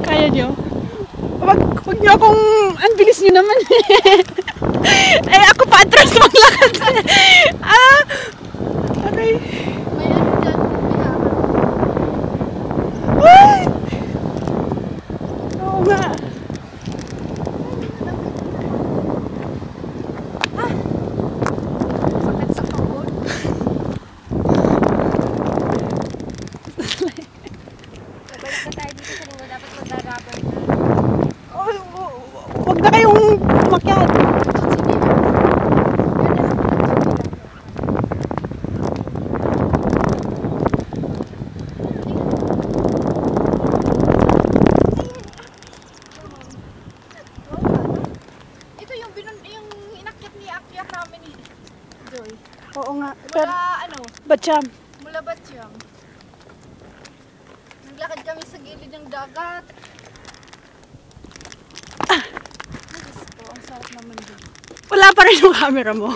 Kaya nyo? Wag nyo akong... Ang bilis nyo naman. Eh, ako pa atras maglakad. Okay. May ano dyan, may harap. Ay! Oo nga. Sakit sa pagod. Balik na tayo dito sa lima, dapat magdarapan na. Wag na kayong umakyat. Ito yung inakyat ni Akyat namin ni Joy. Oo nga. Mula ano? Batsyam. Mula Batsyam. Naglakad kami sa gilid ng dagat. Ay, Diyos ko, ang sarap naman din. Wala pa rin yung camera mo.